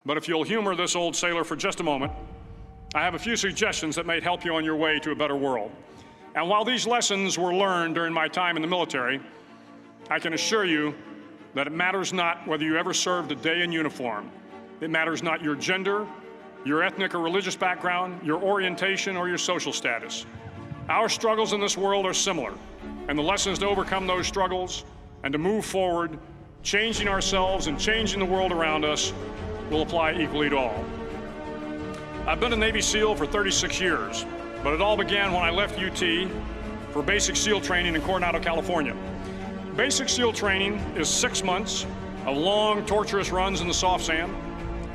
But if you'll humor this old sailor for just a moment, I have a few suggestions that may help you on your way to a better world. And while these lessons were learned during my time in the military, I can assure you that it matters not whether you ever served a day in uniform. It matters not your gender, your ethnic or religious background, your orientation, or your social status. Our struggles in this world are similar, and the lessons to overcome those struggles and to move forward, changing ourselves and changing the world around us, will apply equally to all. I've been a Navy SEAL for 36 years, but it all began when I left UT for basic SEAL training in Coronado, California. Basic SEAL training is 6 months of long, torturous runs in the soft sand,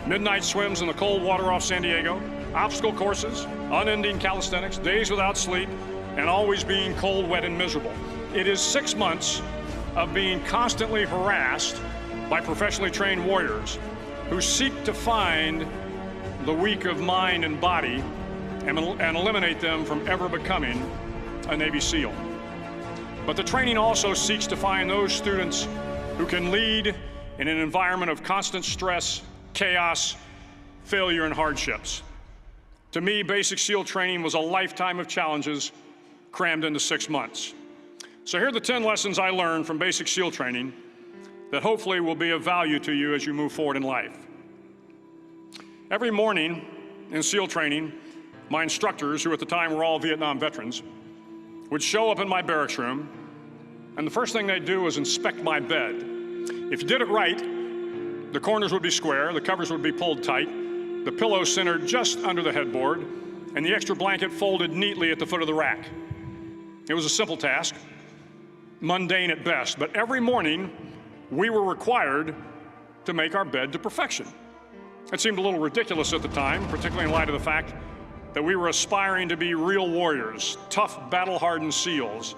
midnight swims in the cold water off San Diego, obstacle courses, unending calisthenics, days without sleep, and always being cold, wet, and miserable. It is 6 months of being constantly harassed by professionally trained warriors who seek to find the weak of mind and body and eliminate them from ever becoming a Navy SEAL. But the training also seeks to find those students who can lead in an environment of constant stress, chaos, failure, and hardships. To me, basic SEAL training was a lifetime of challenges crammed into 6 months. So here are the 10 lessons I learned from basic SEAL training that hopefully will be of value to you as you move forward in life. Every morning in SEAL training, my instructors, who at the time were all Vietnam veterans, would show up in my barracks room, and the first thing they'd do was inspect my bed. If you did it right, the corners would be square, the covers would be pulled tight, the pillow centered just under the headboard, and the extra blanket folded neatly at the foot of the rack. It was a simple task, mundane at best, but every morning we were required to make our bed to perfection. It seemed a little ridiculous at the time, particularly in light of the fact that we were aspiring to be real warriors, tough, battle-hardened SEALs.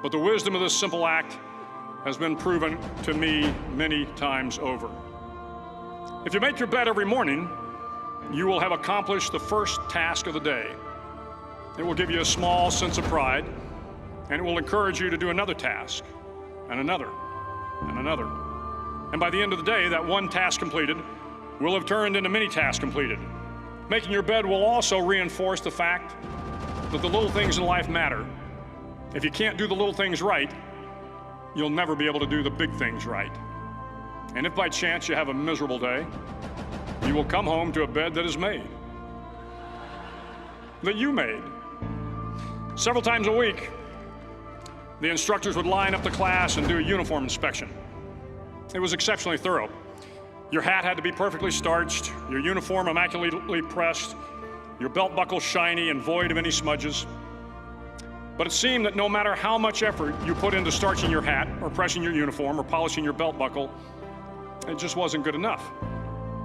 But the wisdom of this simple act has been proven to me many times over. If you make your bed every morning, you will have accomplished the first task of the day. It will give you a small sense of pride, and it will encourage you to do another task, and another, and another. And by the end of the day, that one task completed will have turned into many tasks completed. Making your bed will also reinforce the fact that the little things in life matter. If you can't do the little things right, you'll never be able to do the big things right. And if by chance you have a miserable day, you will come home to a bed that is made, that you made. Several times a week, the instructors would line up the class and do a uniform inspection. It was exceptionally thorough. Your hat had to be perfectly starched, your uniform immaculately pressed, your belt buckle shiny and void of any smudges. But it seemed that no matter how much effort you put into starching your hat or pressing your uniform or polishing your belt buckle, it just wasn't good enough.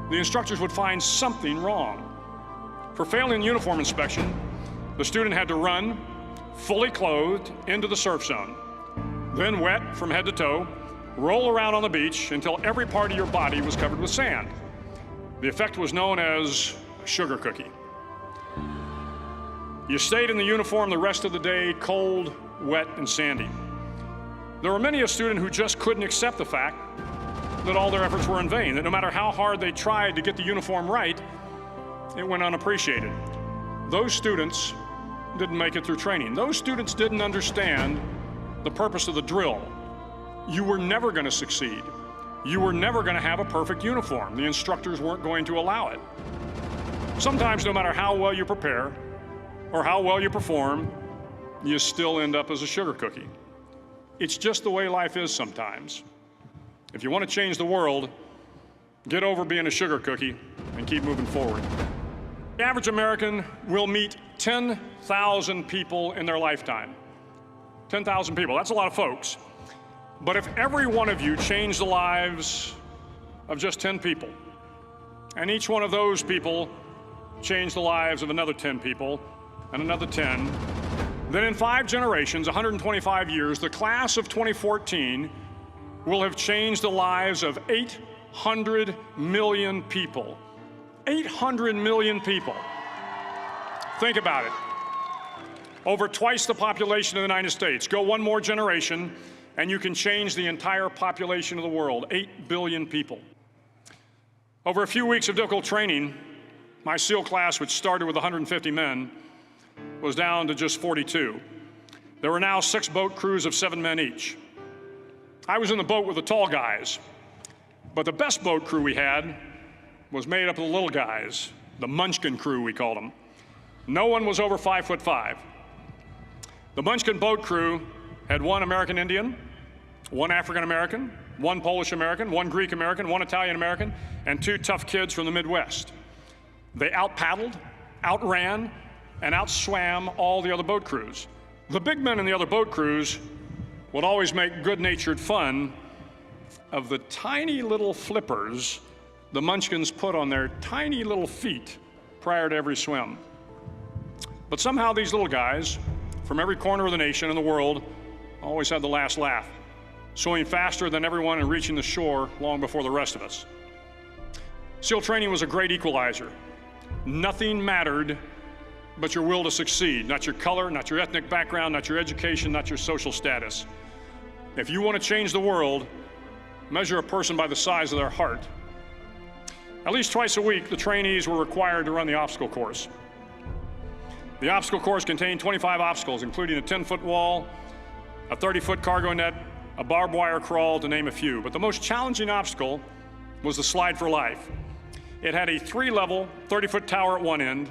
The instructors would find something wrong. For failing the uniform inspection, the student had to run, fully clothed, into the surf zone, then wet from head to toe, roll around on the beach until every part of your body was covered with sand. The effect was known as a sugar cookie. You stayed in the uniform the rest of the day, cold, wet, and sandy. There were many a student who just couldn't accept the fact that all their efforts were in vain, that no matter how hard they tried to get the uniform right, it went unappreciated. Those students didn't make it through training. Those students didn't understand the purpose of the drill. You were never going to succeed. You were never going to have a perfect uniform. The instructors weren't going to allow it. Sometimes, no matter how well you prepare or how well you perform, you still end up as a sugar cookie. It's just the way life is sometimes. If you want to change the world, get over being a sugar cookie and keep moving forward. The average American will meet 10,000 people in their lifetime. 10,000 people, that's a lot of folks. But if every one of you changed the lives of just 10 people, and each one of those people changed the lives of another 10 people, and another 10, then in 5 generations, 125 years, the class of 2014 will have changed the lives of 800 million people. 800 million people. Think about it. Over twice the population of the United States. Go one more generation, and you can change the entire population of the world, 8 billion people. Over a few weeks of difficult training, my SEAL class, which started with 150 men, was down to just 42. There were now 6 boat crews of 7 men each. I was in the boat with the tall guys, but the best boat crew we had was made up of the little guys, the Munchkin crew, we called them. No one was over 5'5". The Munchkin boat crew had 1 American Indian, 1 African American, 1 Polish American, 1 Greek American, 1 Italian American, and 2 tough kids from the Midwest. They out-paddled, outran, and outswam all the other boat crews. The big men in the other boat crews would always make good-natured fun of the tiny little flippers the Munchkins put on their tiny little feet prior to every swim. But somehow these little guys from every corner of the nation and the world always had the last laugh, swimming faster than everyone and reaching the shore long before the rest of us. SEAL training was a great equalizer. Nothing mattered but your will to succeed, not your color, not your ethnic background, not your education, not your social status. If you want to change the world, measure a person by the size of their heart. At least twice a week, the trainees were required to run the obstacle course. The obstacle course contained 25 obstacles, including a 10-foot wall, a 30-foot cargo net, a barbed wire crawl, to name a few. But the most challenging obstacle was the slide for life. It had a 3-level, 30-foot tower at one end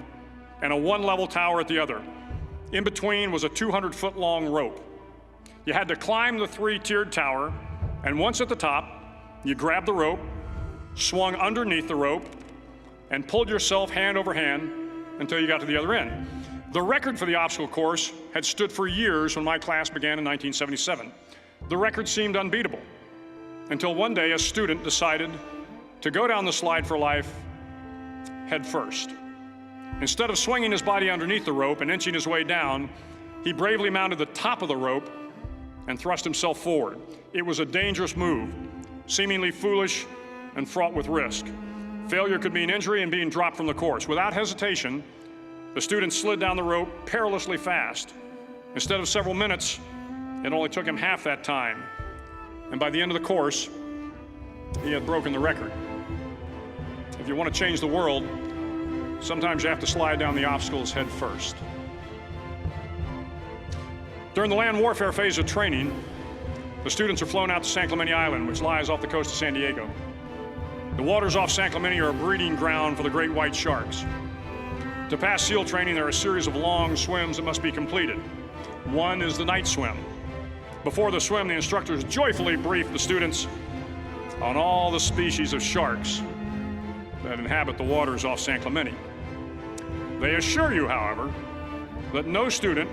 and a 1-level tower at the other. In between was a 200-foot long rope. You had to climb the 3-tiered tower, and once at the top, you grabbed the rope, swung underneath the rope, and pulled yourself hand over hand until you got to the other end. The record for the obstacle course had stood for years when my class began in 1977. The record seemed unbeatable until one day a student decided to go down the slide for life head first. Instead of swinging his body underneath the rope and inching his way down, he bravely mounted the top of the rope and thrust himself forward. It was a dangerous move, seemingly foolish and fraught with risk. Failure could mean injury and being dropped from the course. Without hesitation, the student slid down the rope perilously fast. Instead of several minutes, it only took him half that time. And by the end of the course, he had broken the record. If you want to change the world, sometimes you have to slide down the obstacles head first. During the land warfare phase of training, the students are flown out to San Clemente Island, which lies off the coast of San Diego. The waters off San Clemente are a breeding ground for the great white sharks. To pass SEAL training, there are a series of long swims that must be completed. One is the night swim. Before the swim, the instructors joyfully brief the students on all the species of sharks that inhabit the waters off San Clemente. They assure you, however, that no student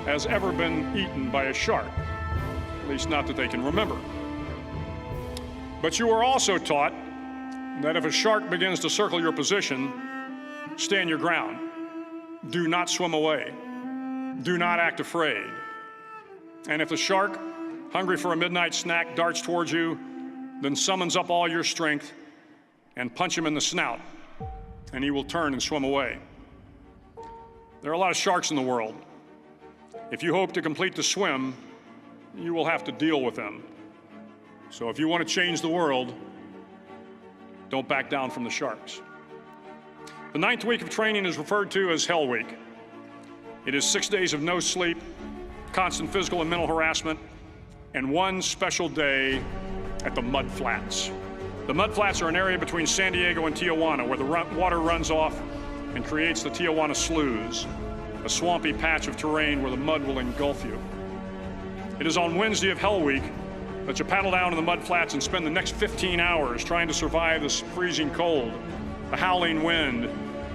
has ever been eaten by a shark, at least not that they can remember. But you are also taught that if a shark begins to circle your position, stand your ground. Do not swim away. Do not act afraid. And if the shark, hungry for a midnight snack, darts towards you, then summons up all your strength and punch him in the snout, and he will turn and swim away. There are a lot of sharks in the world. If you hope to complete the swim, you will have to deal with them. So if you want to change the world, don't back down from the sharks. The 9th week of training is referred to as Hell Week. It is 6 days of no sleep, constant physical and mental harassment, and one special day at the Mud Flats. The Mud Flats are an area between San Diego and Tijuana where the water runs off and creates the Tijuana Sloughs, a swampy patch of terrain where the mud will engulf you. It is on Wednesday of Hell Week that you paddle down to the Mud Flats and spend the next 15 hours trying to survive this freezing cold, the howling wind,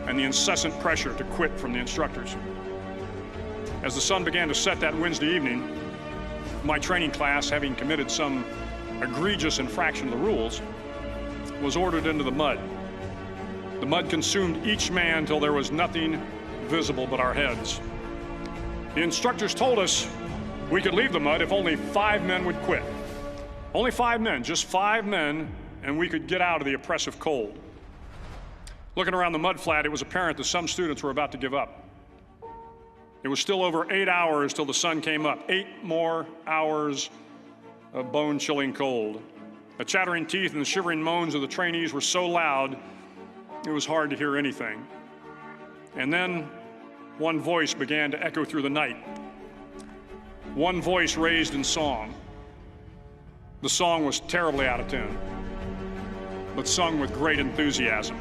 and the incessant pressure to quit from the instructors. As the sun began to set that Wednesday evening, my training class, having committed some egregious infraction of the rules, was ordered into the mud. The mud consumed each man till there was nothing visible but our heads. The instructors told us we could leave the mud if only 5 men would quit. Only 5 men, just 5 men, and we could get out of the oppressive cold. Looking around the mud flat, it was apparent that some students were about to give up. It was still over 8 hours till the sun came up. 8 more hours of bone-chilling cold. The chattering teeth and the shivering moans of the trainees were so loud, it was hard to hear anything. And then one voice began to echo through the night. One voice raised in song. The song was terribly out of tune, but sung with great enthusiasm.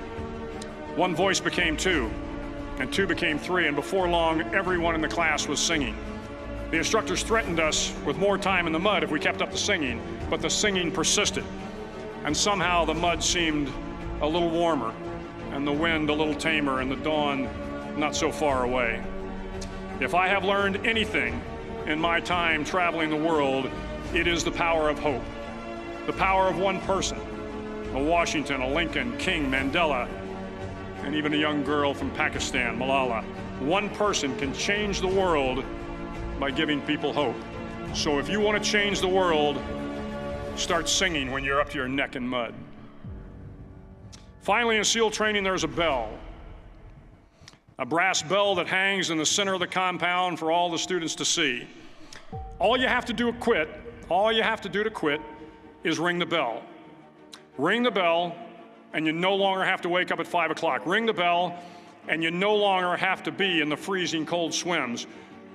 One voice became two, and two became three, and before long, everyone in the class was singing. The instructors threatened us with more time in the mud if we kept up the singing, but the singing persisted. And somehow the mud seemed a little warmer, and the wind a little tamer, and the dawn not so far away. If I have learned anything in my time traveling the world, it is the power of hope. The power of one person, a Washington, a Lincoln, King, Mandela, and even a young girl from Pakistan, Malala. One person can change the world by giving people hope. So if you want to change the world, start singing when you're up to your neck in mud. Finally, in SEAL training, there's a bell. A brass bell that hangs in the center of the compound for all the students to see. All you have to do to quit is ring the bell. Ring the bell, and you no longer have to wake up at 5 o'clock. Ring the bell, and you no longer have to be in the freezing cold swims.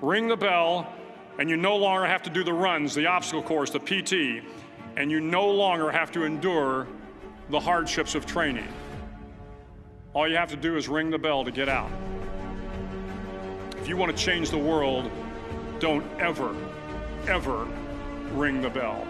Ring the bell, and you no longer have to do the runs, the obstacle course, the PT, and you no longer have to endure the hardships of training. All you have to do is ring the bell to get out. If you want to change the world, don't ever, ever ring the bell.